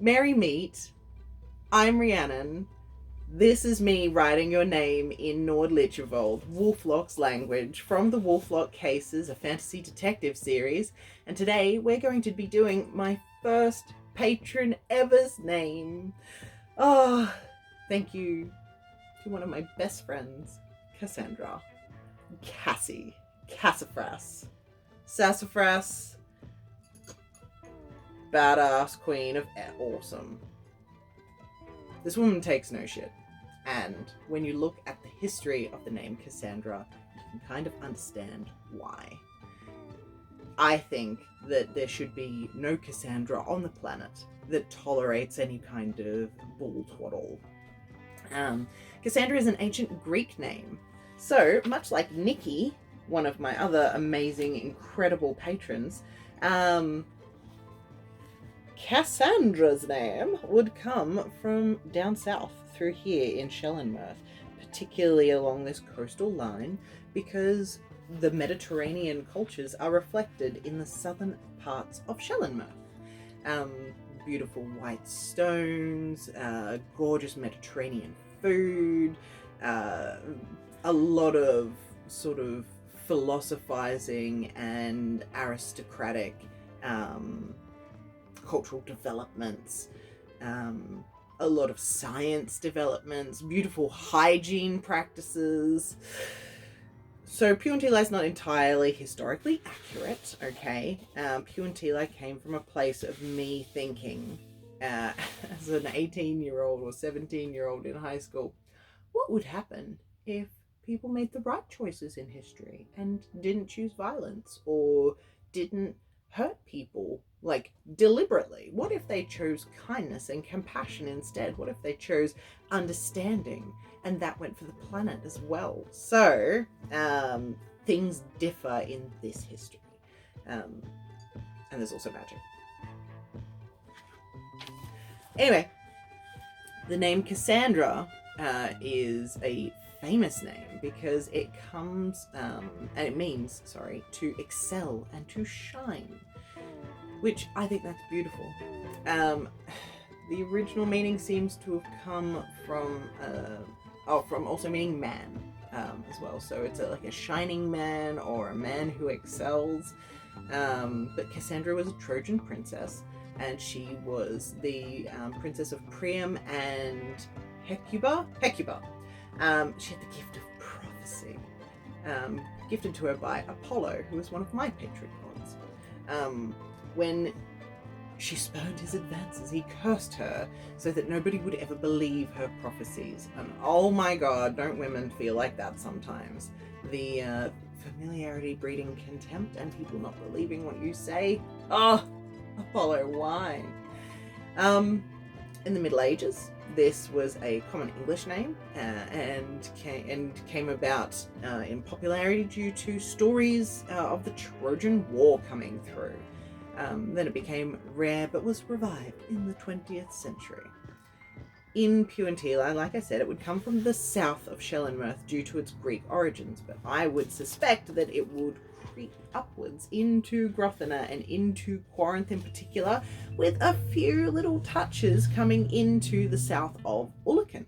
Merry meet. I'm Rhiannon. This is me writing your name in Nordlichvold, Wolflock's language, from the Wolflock Cases, a fantasy detective series. And today we're going to be doing my first patron ever's name. Oh, thank you to one of my best friends, Cassandra. Cassie. Cassafras. Sassafras. Badass queen of awesome. This woman takes no shit. And when you look at the history of the name Cassandra, you can kind of understand why. I think that there should be no Cassandra on the planet that tolerates any kind of bull twaddle. Cassandra is an ancient Greek name. So, much like Nikki, one of my other amazing, incredible patrons, Cassandra's name would come from down south through here in Shellenmouth, particularly along this coastal line, because the Mediterranean cultures are reflected in the southern parts of Shellenmouth. Beautiful white stones, gorgeous Mediterranean food, a lot of sort of philosophizing and aristocratic cultural developments, a lot of science developments, beautiful hygiene practices. So Puantila is not entirely historically accurate, okay? Puantila came from a place of me thinking, as an 18-year-old or 17-year-old in high school, what would happen if people made the right choices in history and didn't choose violence or didn't hurt people, like, deliberately? What if they chose kindness and compassion instead? What if they chose understanding and that went for the planet as well? So, things differ in this history. And there's also magic. Anyway, the name Cassandra is a famous name because it comes, and it means, to excel and to shine, which I think that's beautiful. The original meaning seems to have come from also meaning man as well. So it's like a shining man or a man who excels. But Cassandra was a Trojan princess, and she was the princess of Priam and Hecuba. She had the gift of prophecy, gifted to her by Apollo, who was one of my patron gods. When she spurned his advances, he cursed her so that nobody would ever believe her prophecies. And oh my god, don't women feel like that sometimes? The familiarity breeding contempt and people not believing what you say. Oh, Apollo, why? In the Middle Ages, this was a common English name and came about in popularity due to stories of the Trojan War coming through. Then it became rare but was revived in the 20th century. In Puantila, like I said, it would come from the south of Shellenmouth due to its Greek origins, but I would suspect that it would creep upwards into Grothana and into Corinth in particular, with a few little touches coming into the south of Ullican.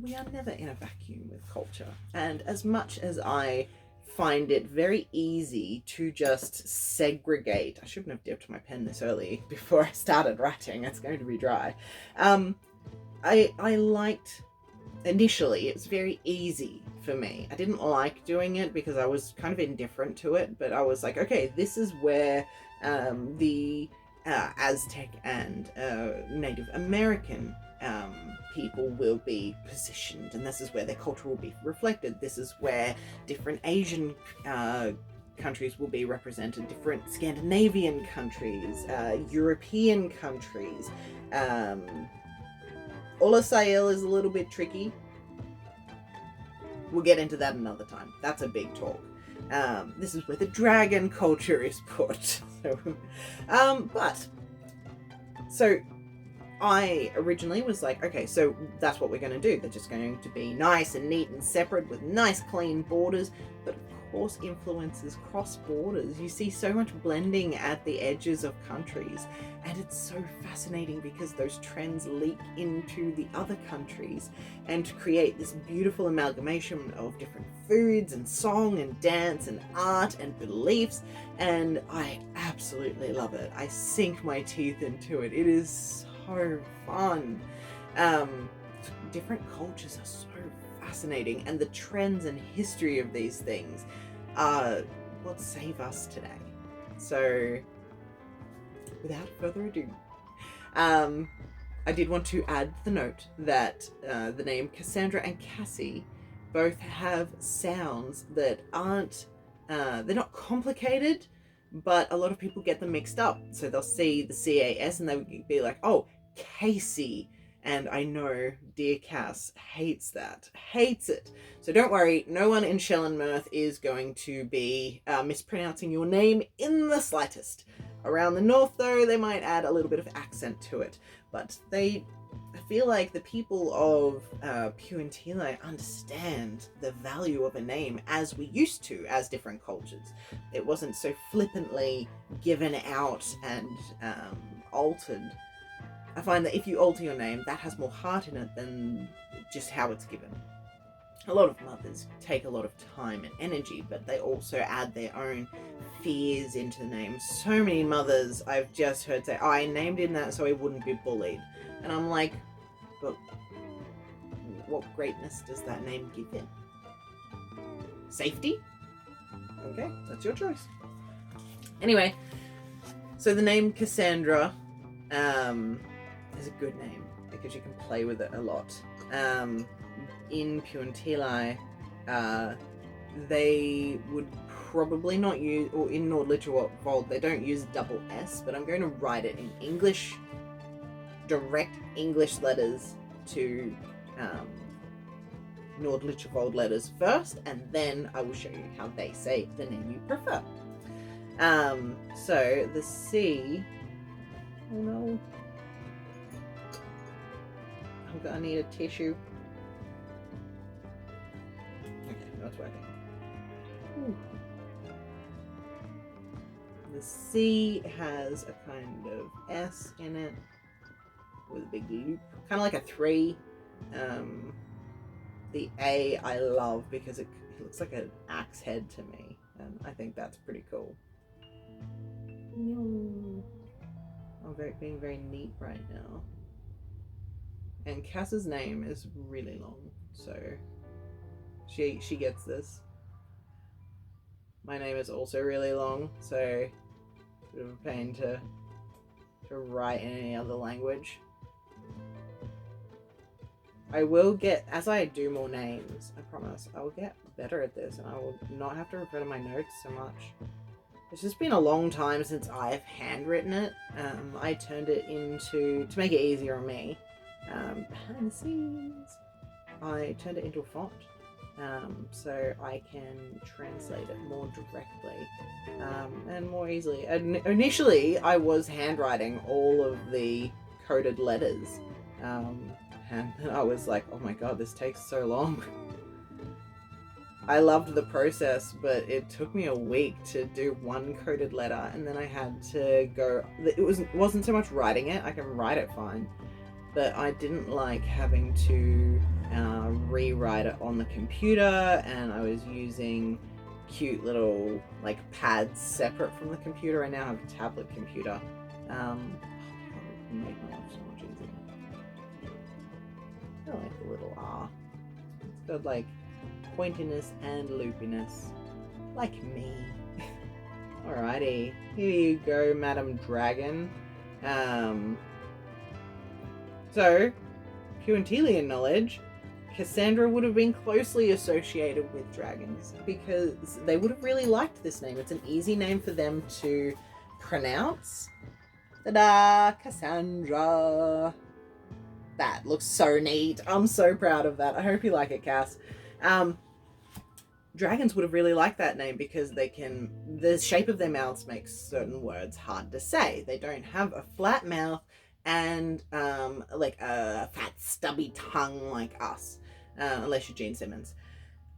We are never in a vacuum with culture, and as much as I find it very easy to just segregate, I shouldn't have dipped my pen this early before I started writing, it's going to be dry. I liked, initially, it was very easy for me. I didn't like doing it because I was kind of indifferent to it, but I was like, okay, this is where the Aztec and Native American people will be positioned, and this is where their culture will be reflected. This is where different Asian countries will be represented, different Scandinavian countries, European countries. Olasail is a little bit tricky. We'll get into that another time. That's a big talk. This is where the dragon culture is put. So I originally was like, okay, so that's what we're going to do. They're just going to be nice and neat and separate with nice clean borders. But of course, influences cross borders. You see so much blending at the edges of countries, and it's so fascinating because those trends leak into the other countries and create this beautiful amalgamation of different foods and song and dance and art and beliefs, and I absolutely love it. I sink my teeth into it. It is so fun. Different cultures are so fascinating, and the trends and history of these things are what save us today. So, without further ado, I did want to add the note that the name Cassandra and Cassie both have sounds that aren't, they're not complicated, but a lot of people get them mixed up. So they'll see the CAS and they'll be like, oh, Casey. And I know dear Cass hates that, hates it. So don't worry, no one in Shell and Mirth is going to be mispronouncing your name in the slightest. Around the north, though, they might add a little bit of accent to it. But I feel like the people of Puentile understand the value of a name as we used to as different cultures. It wasn't so flippantly given out and altered. I find that if you alter your name, that has more heart in it than just how it's given. A lot of mothers take a lot of time and energy, but they also add their own fears into the name. So many mothers I've just heard say, oh, I named him that so he wouldn't be bullied. And I'm like, but what greatness does that name give him? Safety? Okay, that's your choice. Anyway, so the name Cassandra, is a good name because you can play with it a lot. In Puentile, they would probably not use, or in Nordlichterwold, they don't use double S, but I'm going to write it in English, direct English letters to Nordlichterwold letters first, and then I will show you how they say the name you prefer. So the C, oh no, I'm gonna need a tissue. Okay, that's working. Ooh. The C has a kind of S in it with a big loop, kind of like a 3. The A I love because it looks like an axe head to me, and I think that's pretty cool. I'm being very neat right now. And Cass's name is really long, so she gets this. My name is also really long, so it's a bit of a pain to write in any other language. I will get, as I do more names, I promise, I will get better at this and I will not have to refer to my notes so much. It's just been a long time since I've handwritten it. I turned it into, to make it easier on me, behind the scenes, I turned it into a font. So I can translate it more directly and more easily. Initially, I was handwriting all of the coded letters, and I was like, oh my god, this takes so long. I loved the process, but it took me a week to do one coded letter, and then I had to go. It wasn't so much writing it. I can write it fine, but I didn't like having to rewrite it on the computer, and I was using cute little like pads separate from the computer. I now have a tablet computer. It would make my life so much easier. I like the little R. It's got like pointiness and loopiness, like me. Alrighty, here you go, Madam Dragon. So, Puentilian knowledge, Cassandra would have been closely associated with dragons because they would have really liked this name. It's an easy name for them to pronounce. Ta-da! Cassandra! That looks so neat. I'm so proud of that. I hope you like it, Cass. Dragons would have really liked that name because the shape of their mouths makes certain words hard to say. They don't have a flat mouth and like a fat stubby tongue like us, unless you're Gene Simmons.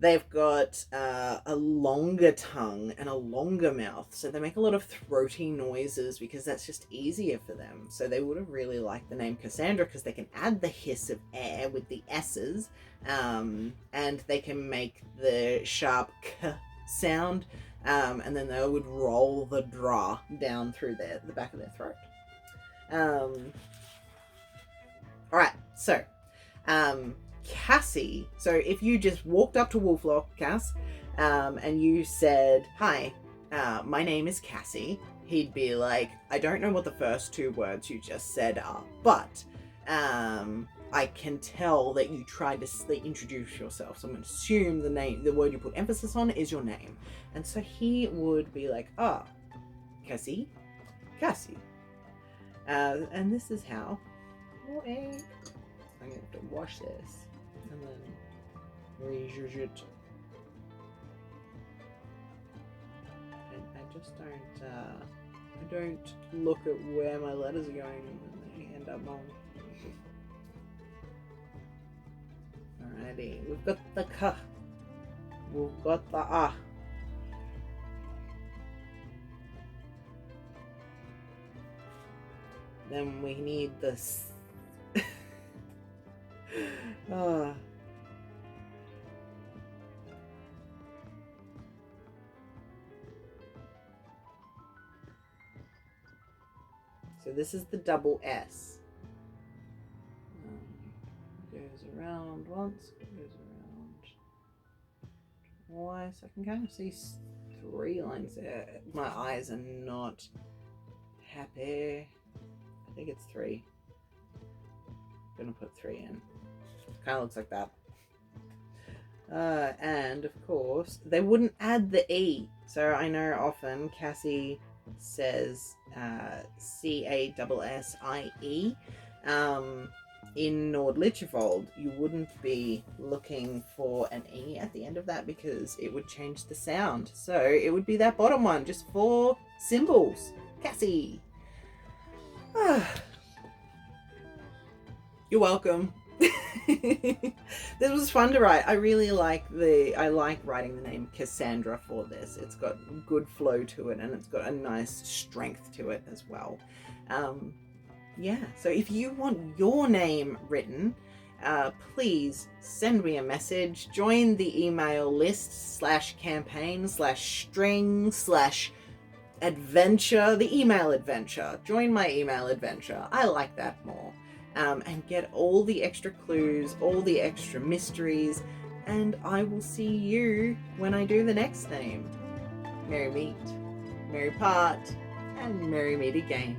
They've got a longer tongue and a longer mouth, so they make a lot of throaty noises because that's just easier for them. So they would have really liked the name Cassandra because they can add the hiss of air with the S's, and they can make the sharp K sound, and then they would roll the dra down through the back of their throat. All right, so Cassie. So if you just walked up to Wolflock, Cass, and you said, "Hi, my name is Cassie," he'd be like, "I don't know what the first two words you just said are, but I can tell that you tried to introduce yourself. So I'm going to assume the word you put emphasis on is your name." And so he would be like, "Ah, Cassie. And this is how." Wait. I'm going to have to wash this. And then reuse it. And I just don't look at where my letters are going and they end up on. Alrighty, we've got the K. We've got the A. Then we need this. Oh. So this is the double S. Goes around once, goes around twice. I can kind of see 3 lines there. My eyes are not happy. I think it's 3. I'm gonna put 3 in. Kind of looks like that. And of course, they wouldn't add the E. So I know often Cassie says Cassie. In Nordlichvold, you wouldn't be looking for an E at the end of that because it would change the sound. So it would be that bottom one, just 4 symbols. Cassie. You're welcome. This was fun to write. I really like writing the name Cassandra for this. It's got good flow to it and it's got a nice strength to it as well. Yeah, so if you want your name written, please send me a message. Join the email list /campaign/string/adventure, the email adventure. Join my email adventure. I like that more. And get all the extra clues, all the extra mysteries, and I will see you when I do the next name. Merry meet, merry part, and merry meet again.